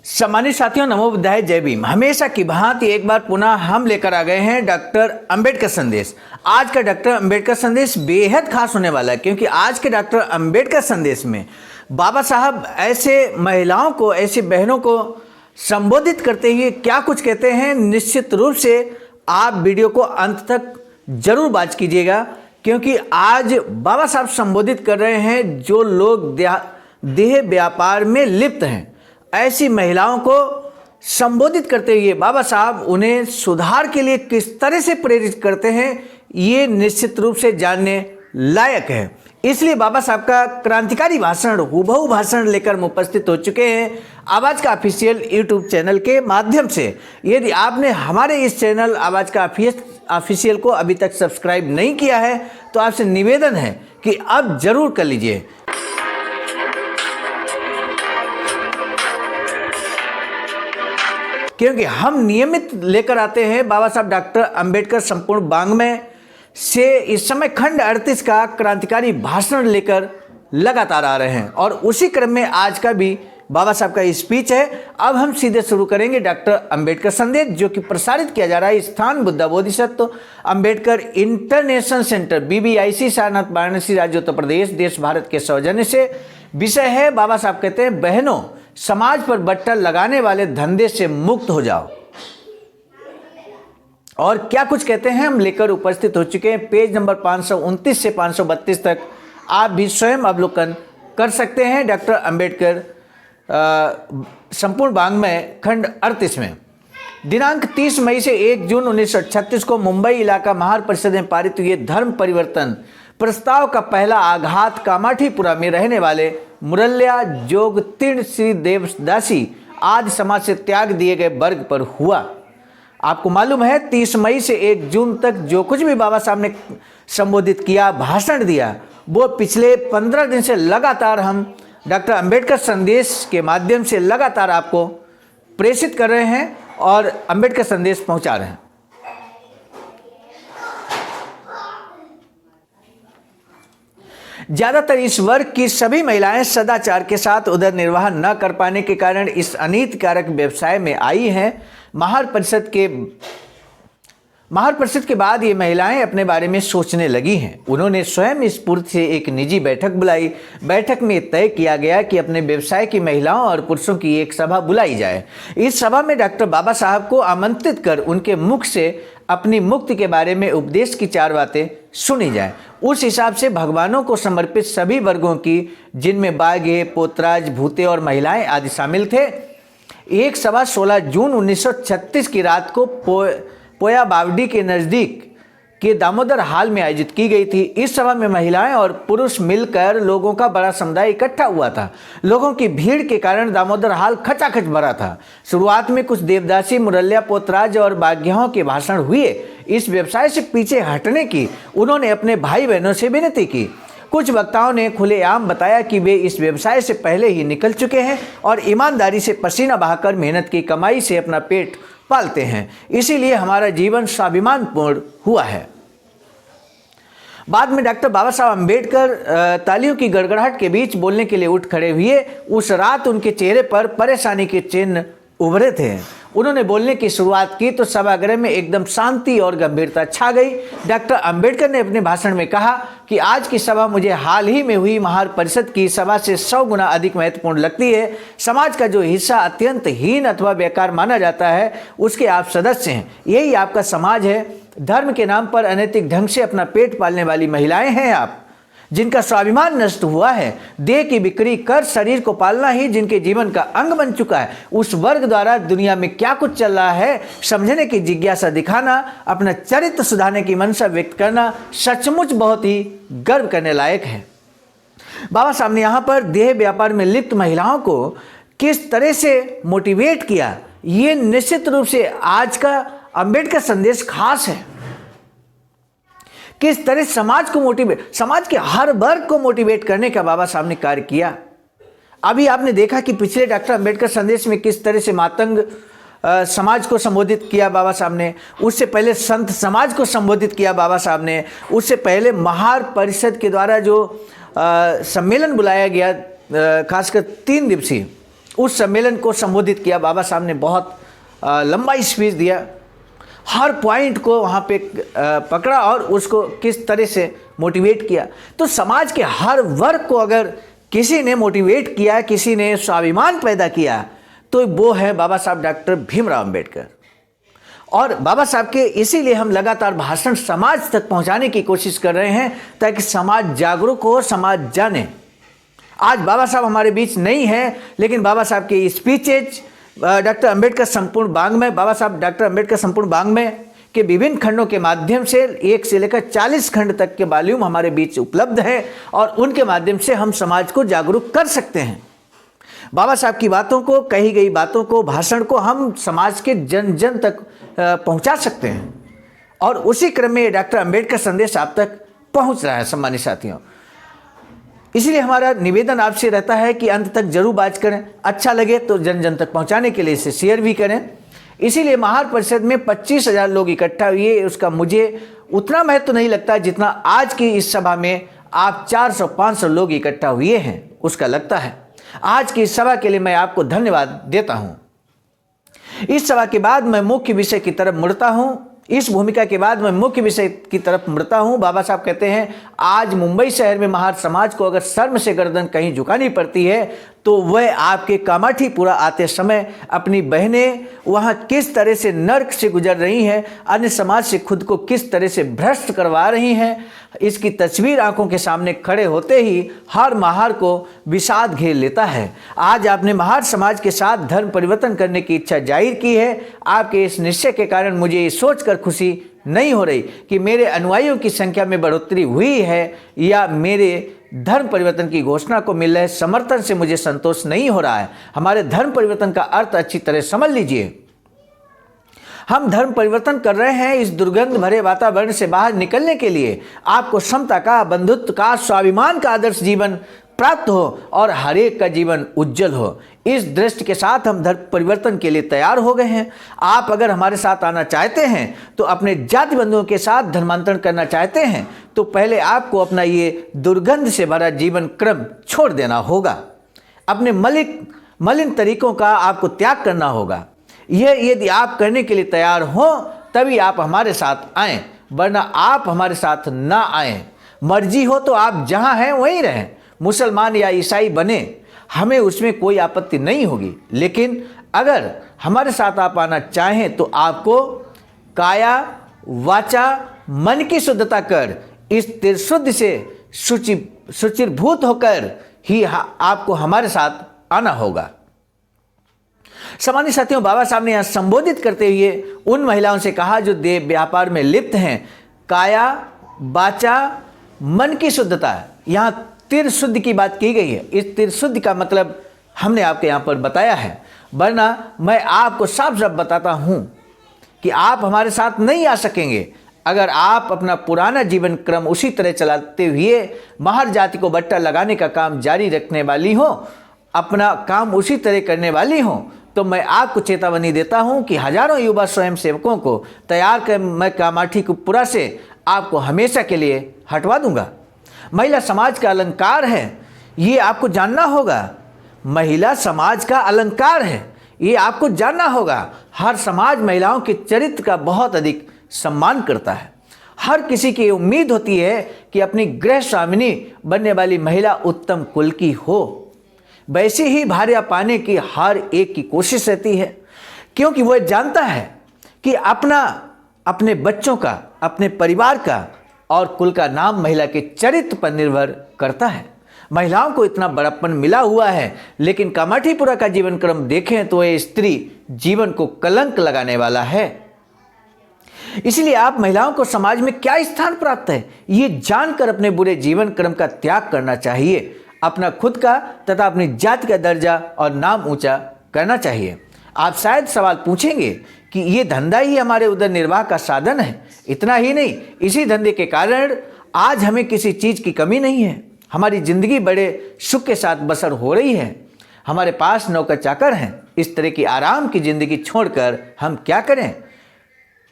सम्मानित साथियों, नमो बुद्धाय, जय भीम। हमेशा की भांति एक बार पुनः हम लेकर आ गए हैं डॉक्टर अंबेडकर संदेश। आज का डॉक्टर अंबेडकर संदेश बेहद खास होने वाला है, क्योंकि आज के डॉक्टर अंबेडकर संदेश में बाबा साहब ऐसे महिलाओं को, ऐसी बहनों को संबोधित करते हुए क्या कुछ कहते हैं। निश्चित रूप से आप वीडियो को अंत तक जरूर वॉच कीजिएगा, क्योंकि आज बाबा साहब संबोधित कर रहे हैं जो लोग देह व्यापार में लिप्त हैं। ऐसी महिलाओं को संबोधित करते हुए बाबा साहब उन्हें सुधार के लिए किस तरह से प्रेरित करते हैं, ये निश्चित रूप से जानने लायक है। इसलिए बाबा साहब का क्रांतिकारी भाषण, हुबहू भाषण लेकर हम उपस्थित हो चुके हैं आवाज़ का ऑफिशियल यूट्यूब चैनल के माध्यम से। यदि आपने हमारे इस चैनल आवाज़ का ऑफिशियल को अभी तक सब्सक्राइब नहीं किया है तो आपसे निवेदन है कि अब जरूर कर लीजिए। क्योंकि हम नियमित लेकर आते हैं बाबा साहब डॉक्टर अंबेडकर संपूर्ण वाङ्मय से इस समय खंड 38 का क्रांतिकारी भाषण लेकर लगातार आ रहे हैं, और उसी क्रम में आज का भी बाबा साहब का स्पीच है। अब हम सीधे शुरू करेंगे डॉक्टर अंबेडकर संदेश, जो कि प्रसारित किया जा रहा है स्थान Buddha Bodhisattva Ambedkar international centre BBIC Sarnath Varanasi राज्य उत्तर प्रदेश देश भारत के सौजन्य से। विषय है, बाबा साहब कहते हैं, बहनों समाज पर बट्टा लगाने वाले धंधे से मुक्त हो जाओ। और क्या कुछ कहते हैं हम लेकर उपस्थित हो चुके हैं। पेज नंबर 529 से 532 तक आप भी स्वयं अवलोकन कर सकते हैं। डॉक्टर अंबेडकर संपूर्ण वाङ्मय खंड 38 में दिनांक 30 मई से 1 जून 1936 को मुंबई इलाका महार परिषद में पारित हुए धर्म परिवर्तन प्रस्ताव का पहला आघात कामाठीपुरा में रहने वाले मुरल्या जोगतीर्ण श्री देवदासी आदि समाज से त्याग दिए गए वर्ग पर हुआ। आपको मालूम है 30 मई से 1 जून तक जो कुछ भी बाबा साहब ने संबोधित किया, भाषण दिया, वो पिछले 15 दिन से लगातार हम डॉक्टर अंबेडकर संदेश के माध्यम से लगातार आपको प्रेषित कर रहे हैं और अंबेडकर संदेश पहुंचा रहे हैं। ज्यादातर इस वर्ग की सभी महिलाएं सदाचार के साथ उदर निर्वाह न कर पाने के कारण इस अनीतिकारक व्यवसाय में आई हैं। महार परिषद के बाद ये महिलाएं अपने बारे में सोचने लगी हैं। उन्होंने स्वयं इस पूर्व से एक निजी बैठक बुलाई। बैठक में तय किया गया कि अपने व्यवसाय की महिलाओं और पुरुषों की एक सभा बुलाई जाए। इस सभा में डॉक्टर बाबा साहब को आमंत्रित कर उनके मुख से अपनी मुक्ति के बारे में उपदेश की 4 बातें सुनी जाए। उस हिसाब से भगवानों को समर्पित सभी वर्गों की, जिनमें बाघे, पोतराज, भूते और महिलाएं आदि शामिल थे, एक सभा 16 जून 1936 की रात को पोया बावडी के नज़दीक के दामोदर हाल में आयोजित की गई थी। इस सभा में महिलाएं और पुरुष मिलकर लोगों का बड़ा समुदाय इकट्ठा हुआ था। लोगों की भीड़ के कारण दामोदर हाल खचाखच भरा था। शुरुआत में कुछ देवदासी, मुरल्या, पोतराज और बाग्याओं के भाषण हुए। इस व्यवसाय से पीछे हटने की उन्होंने अपने भाई बहनों से विनती की। कुछ वक्ताओं ने खुलेआम बताया कि वे इस व्यवसाय से पहले ही निकल चुके हैं और ईमानदारी से पसीना बहाकर मेहनत की कमाई से अपना पेट पालते हैं, इसीलिए हमारा जीवन स्वाभिमानपूर्ण हुआ है। बाद में डॉक्टर बाबा साहब अंबेडकर तालियों की गड़गड़ाहट के बीच बोलने के लिए उठ खड़े हुए। उस रात उनके चेहरे पर परेशानी के चिन्ह उभरे थे। उन्होंने बोलने की शुरुआत की तो सभागृह में एकदम शांति और गंभीरता छा गई। डॉक्टर अंबेडकर ने अपने भाषण में कहा कि आज की सभा मुझे हाल ही में हुई महार परिषद की सभा से 100 गुना अधिक महत्वपूर्ण लगती है। समाज का जो हिस्सा अत्यंत हीन अथवा बेकार माना जाता है, उसके आप सदस्य हैं। यही आपका समाज है। धर्म के नाम पर अनैतिक ढंग से अपना पेट पालने वाली महिलाएं हैं आप, जिनका स्वाभिमान नष्ट हुआ है। देह की बिक्री कर शरीर को पालना ही जिनके जीवन का अंग बन चुका है, उस वर्ग द्वारा दुनिया में क्या कुछ चल रहा है समझने की जिज्ञासा दिखाना, अपना चरित्र सुधारने की मंशा व्यक्त करना सचमुच बहुत ही गर्व करने लायक है। बाबा साहब ने यहाँ पर देह व्यापार में लिप्त महिलाओं को किस तरह से मोटिवेट किया, ये निश्चित रूप से आज का अंबेडकर संदेश खास है। किस तरह समाज को समाज के हर वर्ग को मोटिवेट करने का बाबा साहब ने कार्य किया। अभी आपने देखा कि पिछले डॉक्टर अंबेडकर संदेश में किस तरह से मातंग समाज को संबोधित किया बाबा साहब ने, उससे पहले संत समाज को संबोधित किया बाबा साहब ने, उससे पहले महार परिषद के द्वारा जो सम्मेलन बुलाया गया खासकर 3 दिवसीय, उस सम्मेलन को संबोधित किया। बाबा साहब ने बहुत लंबा स्पीच दिया, हर पॉइंट को वहाँ पे पकड़ा और उसको किस तरह से मोटिवेट किया। तो समाज के हर वर्ग को अगर किसी ने मोटिवेट किया, किसी ने स्वाभिमान पैदा किया, तो वो है बाबा साहब डॉक्टर भीमराव अंबेडकर। और बाबा साहब के इसीलिए हम लगातार भाषण समाज तक पहुंचाने की कोशिश कर रहे हैं, ताकि समाज जागरूक हो, समाज जाने। आज बाबा साहब हमारे बीच नहीं है, लेकिन बाबा साहब के स्पीचेज, डॉक्टर अंबेडकर संपूर्ण वाङ्मय, बाबा साहब डॉक्टर अंबेडकर संपूर्ण वाङ्मय के विभिन्न खंडों के माध्यम से 1 से लेकर 40 खंड तक के वॉल्यूम हमारे बीच उपलब्ध है, और उनके माध्यम से हम समाज को जागरूक कर सकते हैं। बाबा साहब की बातों को, कही गई बातों को, भाषण को हम समाज के जन जन तक पहुंचा सकते हैं, और उसी क्रम में डॉक्टर अंबेडकर संदेश आप तक पहुंच रहा है सम्मानित साथियों। इसलिए हमारा निवेदन आपसे रहता है कि अंत तक जरूर बात करें, अच्छा लगे तो जन जन तक पहुंचाने के लिए इसे शेयर भी करें। इसीलिए महार परिषद में 25,000 लोग इकट्ठा हुए, उसका मुझे उतना महत्व तो नहीं लगता जितना आज की इस सभा में आप 400-500 लोग इकट्ठा हुए हैं उसका लगता है। आज की इस सभा के लिए मैं आपको धन्यवाद देता हूं। इस सभा के बाद मैं मुख्य विषय की तरफ मुड़ता हूं, इस भूमिका के बाद मैं मुख्य विषय की तरफ मुड़ता हूं। बाबा साहब कहते हैं, आज मुंबई शहर में महार समाज को अगर शर्म से गर्दन कहीं झुकानी पड़ती है तो वह आपके कामाठीपुरा आते समय अपनी बहनें वहां किस तरह से नर्क से गुजर रही हैं, अन्य समाज से खुद को किस तरह से भ्रष्ट करवा रही हैं, इसकी तस्वीर आंखों के सामने खड़े होते ही हर महार को विषाद घेर लेता है। आज आपने महार समाज के साथ धर्म परिवर्तन करने की इच्छा जाहिर की है। आपके इस निश्चय के कारण मुझे ये सोचकर खुशी नहीं हो रही कि मेरे अनुयायियों की संख्या में बढ़ोतरी हुई है या मेरे धर्म परिवर्तन की घोषणा को मिल रहे समर्थन से मुझे संतोष नहीं हो रहा है। हमारे धर्म परिवर्तन का अर्थ अच्छी तरह समझ लीजिए। हम धर्म परिवर्तन कर रहे हैं इस दुर्गंध भरे वातावरण से बाहर निकलने के लिए। आपको समता का, बंधुत्व का, स्वाभिमान का आदर्श जीवन प्राप्त हो और हर एक का जीवन उज्जवल हो। इस दृष्टि के साथ हम धर्म परिवर्तन के लिए तैयार हो गए हैं। आप अगर हमारे साथ आना चाहते हैं तो अपने जाति बंधुओं के साथ धर्मांतरण करना चाहते हैं तो पहले आपको अपना ये दुर्गंध से भरा जीवन क्रम छोड़ देना होगा। अपने मलिन तरीकों का आपको त्याग करना होगा। यह यदि आप करने के लिए तैयार हो तभी आप हमारे साथ आएं, वरना आप हमारे साथ ना आएं। मर्जी हो तो आप जहां हैं वहीं रहें, मुसलमान या ईसाई बने, हमें उसमें कोई आपत्ति नहीं होगी। लेकिन अगर हमारे साथ आप आना चाहें तो आपको काया, वाचा, मन की शुद्धता कर इस त्रिशुद्धि से शुचिर्भूत होकर ही आपको हमारे साथ आना होगा। सम्मानित साथियों, बाबा साहब ने यहाँ संबोधित करते हुए उन महिलाओं से कहा जो देह व्यापार में लिप्त हैं, काया, वाचा, मन की शुद्धता। यहाँ त्रिशुद्धि की बात की गई है। इस त्रिशुद्धि का मतलब हमने आपके यहाँ पर बताया है, वरना मैं आपको साफ साफ बताता हूँ कि आप हमारे साथ नहीं आ सकेंगे। अगर आप अपना पुराना जीवन क्रम उसी तरह चलाते हुए महार जाति को बट्टा लगाने का काम जारी रखने वाली हो, अपना काम उसी तरह करने वाली हो, तो मैं आपको चेतावनी देता हूं कि हजारों युवा स्वयं सेवकों को तैयार कर मैं कामाठीपुरा से आपको हमेशा के लिए हटवा दूंगा। महिला समाज का अलंकार है, ये आपको जानना होगा। महिला समाज का अलंकार है, ये आपको जानना होगा। हर समाज महिलाओं के चरित्र का बहुत अधिक सम्मान करता है। हर किसी की उम्मीद होती है कि अपनी गृह स्वामिनी बनने वाली महिला उत्तम कुल की हो। वैसे ही भार्या पाने की हर एक की कोशिश रहती है, क्योंकि वह जानता है कि अपने बच्चों का, अपने परिवार का और कुल का नाम महिला के चरित्र पर निर्भर करता है। महिलाओं को इतना बड़प्पन मिला हुआ है, लेकिन कामाठीपुरा का जीवन क्रम देखें तो यह स्त्री जीवन को कलंक लगाने वाला है। इसलिए आप महिलाओं को समाज में क्या स्थान प्राप्त है, ये जानकर अपने बुरे जीवन क्रम का त्याग करना चाहिए। अपना खुद का तथा अपनी जाति का दर्जा और नाम ऊंचा करना चाहिए। आप शायद सवाल पूछेंगे कि ये धंधा ही हमारे उदर निर्वाह का साधन है। इतना ही नहीं, इसी धंधे के कारण आज हमें किसी चीज़ की कमी नहीं है। हमारी जिंदगी बड़े सुख के साथ बसर हो रही है। हमारे पास नौकर चाकर हैं। इस तरह की आराम की जिंदगी छोड़कर हम क्या करें?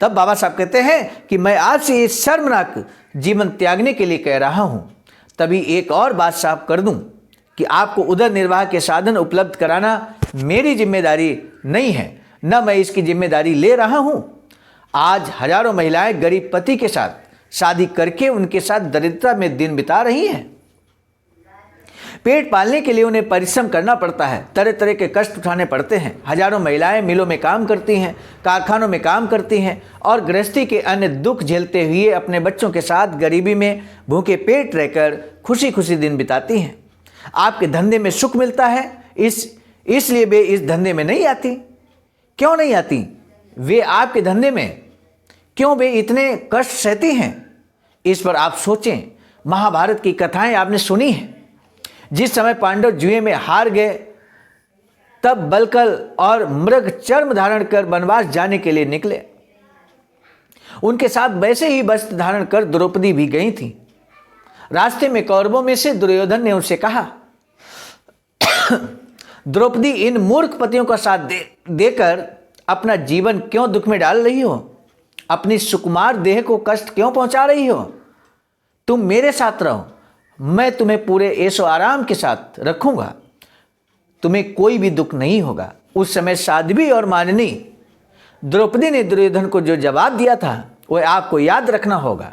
तब बाबा साहब कहते हैं कि मैं आज से ये शर्मनाक जीवन त्यागने के लिए कह रहा हूं। तभी एक और बात साफ कर दूं कि आपको उदर निर्वाह के साधन उपलब्ध कराना मेरी जिम्मेदारी नहीं है, न मैं इसकी जिम्मेदारी ले रहा हूं। आज हजारों महिलाएं गरीब पति के साथ शादी करके उनके साथ दरिद्रता में दिन बिता रही हैं। पेट पालने के लिए उन्हें परिश्रम करना पड़ता है, तरह तरह के कष्ट उठाने पड़ते हैं। हजारों महिलाएं मिलों में काम करती हैं, कारखानों में काम करती हैं और गृहस्थी के अन्य दुख झेलते हुए अपने बच्चों के साथ गरीबी में भूखे पेट रहकर खुशी खुशी दिन बिताती हैं। आपके धंधे में सुख मिलता है, इसलिए वे इस धंधे में नहीं आती। क्यों नहीं आती? वे आपके धंधे में क्यों वे इतने कष्ट सहती हैं? इस पर आप सोचें। महाभारत की कथाएं आपने सुनी हैं। जिस समय पांडव जुए में हार गए, तब बलकल और मृग चर्म धारण कर वनवास जाने के लिए निकले। उनके साथ वैसे ही वस्त्र धारण कर द्रौपदी भी गई थी। रास्ते में कौरवों में से दुर्योधन ने उनसे कहा, द्रौपदी, इन मूर्ख पतियों का साथ देकर अपना जीवन क्यों दुख में डाल रही हो? अपनी सुकुमार देह को कष्ट क्यों पहुंचा रही हो? तुम मेरे साथ रहो, मैं तुम्हें पूरे ऐशो आराम के साथ रखूंगा, तुम्हें कोई भी दुख नहीं होगा। उस समय साध्वी और माननी द्रौपदी ने दुर्योधन को जो जवाब दिया था वह आपको याद रखना होगा।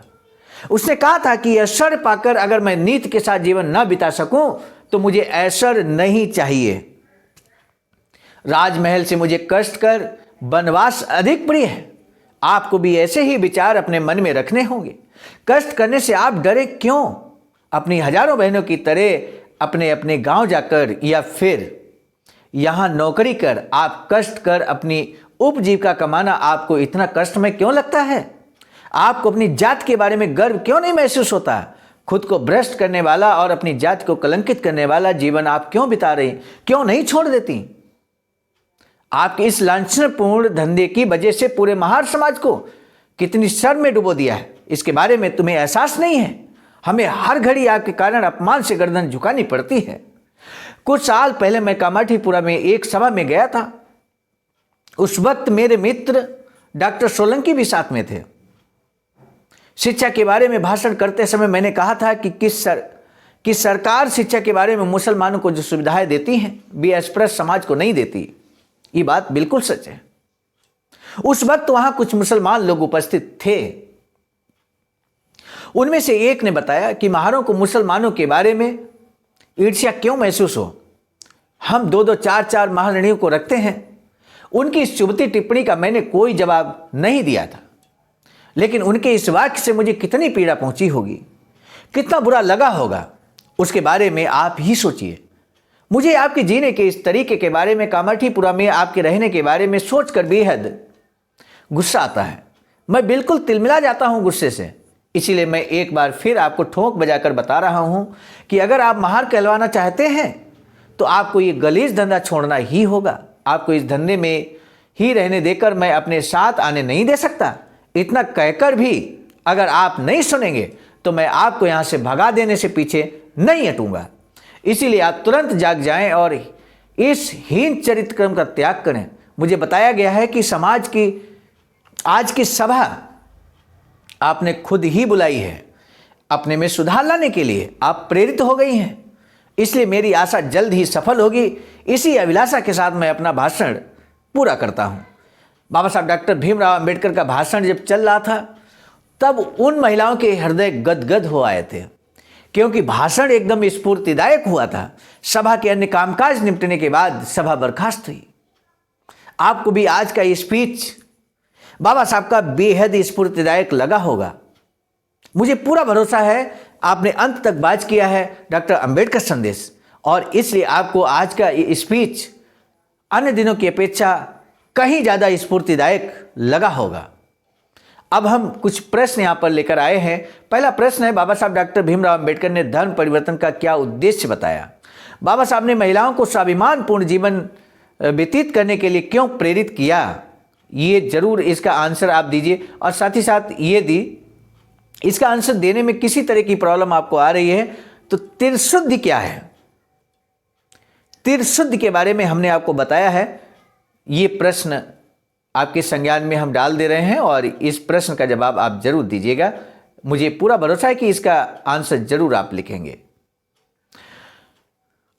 उसने कहा था कि ऐश्वर्य पाकर अगर मैं नीति के साथ जीवन न बिता सकूं तो मुझे ऐश्वर्य नहीं चाहिए। राजमहल से मुझे कष्ट कर वनवास अधिक प्रिय है। आपको भी ऐसे ही विचार अपने मन में रखने होंगे। कष्ट करने से आप डरे क्यों? अपनी हजारों बहनों की तरह अपने अपने गांव जाकर या फिर यहां नौकरी कर आप कष्ट कर अपनी उपजीविका कमाना आपको इतना कष्टमय क्यों लगता है? आपको अपनी जात के बारे में गर्व क्यों नहीं महसूस होता? खुद को भ्रष्ट करने वाला और अपनी जात को कलंकित करने वाला जीवन आप क्यों बिता रही, क्यों नहीं छोड़ देती? आपके इस लांछनपूर्ण धंधे की वजह से पूरे महार समाज को कितनी शर्म में डुबो दिया है, इसके बारे में तुम्हें एहसास नहीं है। हमें हर घड़ी आपके कारण अपमान से गर्दन झुकानी पड़ती है। कुछ साल पहले मैं कामाठीपुरा में एक सभा में गया था। उस वक्त मेरे मित्र डॉक्टर सोलंकी भी साथ में थे। शिक्षा के बारे में भाषण करते समय मैंने कहा था कि सरकार शिक्षा के बारे में मुसलमानों को जो सुविधाएं देती हैं वे अस्पृश्य समाज को नहीं देती। ये बात बिल्कुल सच है। उस वक्त वहां कुछ मुसलमान लोग उपस्थित थे। उनमें से एक ने बताया कि महारों को मुसलमानों के बारे में ईर्ष्या क्यों महसूस हो। हम 2-2, 4-4 महारानियों को रखते हैं। उनकी इस चुभती टिप्पणी का मैंने कोई जवाब नहीं दिया था, लेकिन उनके इस वाक्य से मुझे कितनी पीड़ा पहुंची होगी, कितना बुरा लगा होगा, उसके बारे में आप ही सोचिए। मुझे आपके जीने के इस तरीके के बारे में, कामाठीपुरा में आपके रहने के बारे में सोचकर बेहद गुस्सा आता है। मैं बिल्कुल तिलमिला जाता हूं गुस्से से। इसीलिए मैं एक बार फिर आपको ठोंक बजाकर बता रहा हूं कि अगर आप महार कहलवाना चाहते हैं तो आपको ये गलीज धंधा छोड़ना ही होगा। आपको इस धंधे में ही रहने देकर मैं अपने साथ आने नहीं दे सकता। इतना कहकर भी अगर आप नहीं सुनेंगे तो मैं आपको यहां से भगा देने से पीछे नहीं हटूंगा। इसीलिए आप तुरंत जाग जाएं और इस हीन चरित्र क्रम का त्याग करें। मुझे बताया गया है कि समाज की आज की सभा आपने खुद ही बुलाई है। अपने में सुधार लाने के लिए आप प्रेरित हो गई हैं। इसलिए मेरी आशा जल्द ही सफल होगी। इसी अभिलाषा के साथ मैं अपना भाषण पूरा करता हूं। बाबा साहब डॉक्टर भीमराव अंबेडकर का भाषण जब चल रहा था तब उन महिलाओं के हृदय गदगद हो आए थे, क्योंकि भाषण एकदम स्फूर्तिदायक हुआ था। सभा के अन्य कामकाज निपटने के बाद सभा बर्खास्त हुई। आपको भी आज का ये स्पीच बाबा साहब का बेहद स्फूर्तिदायक लगा होगा। मुझे पूरा भरोसा है आपने अंत तक बात किया है डॉक्टर अंबेडकर संदेश, और इसलिए आपको आज का ये स्पीच अन्य दिनों की अपेक्षा कहीं ज़्यादा स्फूर्तिदायक लगा होगा। अब हम कुछ प्रश्न यहाँ पर लेकर आए हैं। पहला प्रश्न है, बाबा साहब डॉक्टर भीमराव अंबेडकर ने धर्म परिवर्तन का क्या उद्देश्य बताया? बाबा साहब ने महिलाओं को स्वाभिमानपूर्ण जीवन व्यतीत करने के लिए क्यों प्रेरित किया? ये जरूर इसका आंसर आप दीजिए। और साथ ही साथ ये इसका आंसर देने में किसी तरह की प्रॉब्लम आपको आ रही है तो त्रिशुद्धि क्या है? त्रिशुद्धि के बारे में हमने आपको बताया है। ये प्रश्न आपके संज्ञान में हम डाल दे रहे हैं और इस प्रश्न का जवाब आप जरूर दीजिएगा। मुझे पूरा भरोसा है कि इसका आंसर जरूर आप लिखेंगे।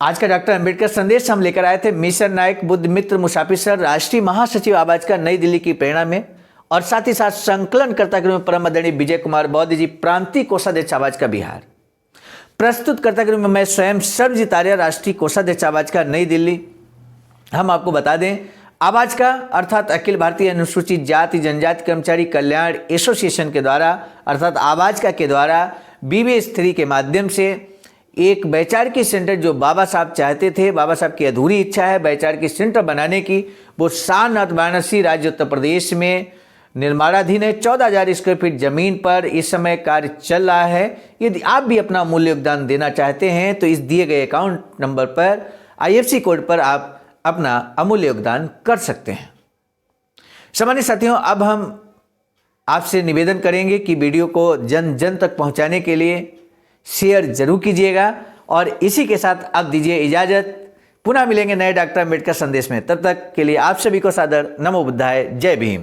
आज का डॉक्टर अंबेडकर संदेश हम लेकर आए थे मिशन नायक बुद्ध मित्र मुसाफिर सर, राष्ट्रीय महासचिव आवाज का, नई दिल्ली की प्रेरणा में, और साथ ही साथ संकलनकर्ता के रूप में परम आदरणीय विजय कुमार बौद्ध जी, प्रांतीय कोषाध्यक्ष आवाज का बिहार। प्रस्तुतकर्ता के रूप में मैं स्वयं सर्वजीत आर्य, राष्ट्रीय कोषाध्यक्ष आवाज का, नई दिल्ली। हम आपको बता दें, आवाज का अर्थात अखिल भारतीय अनुसूचित जाति जनजाति कर्मचारी कल्याण एसोसिएशन के द्वारा अर्थात आवाज का के द्वारा BBS3 के माध्यम से एक वैचारिकी सेंटर जो बाबा साहब चाहते थे, बाबा साहब की अधूरी इच्छा है वैचारिकी सेंटर बनाने की, वो सारनाथ वाराणसी राज्य उत्तर प्रदेश में निर्माणाधीन है। 14,000 स्क्वायर फीट जमीन पर इस समय कार्य चल रहा है। यदि आप भी अपना अमूल्य योगदान देना चाहते हैं तो इस दिए गए अकाउंट नंबर पर IFSC कोड पर आप अपना अमूल्य योगदान कर सकते हैं। सामान्य साथियों, अब हम आपसे निवेदन करेंगे कि वीडियो को जन जन तक पहुंचाने के लिए शेयर जरूर कीजिएगा, और इसी के साथ अब दीजिए इजाजत। पुनः मिलेंगे नए डॉक्टर अंबेडकर संदेश में। तब तक के लिए आप सभी को सादर नमो बुद्धाय, जय भीम।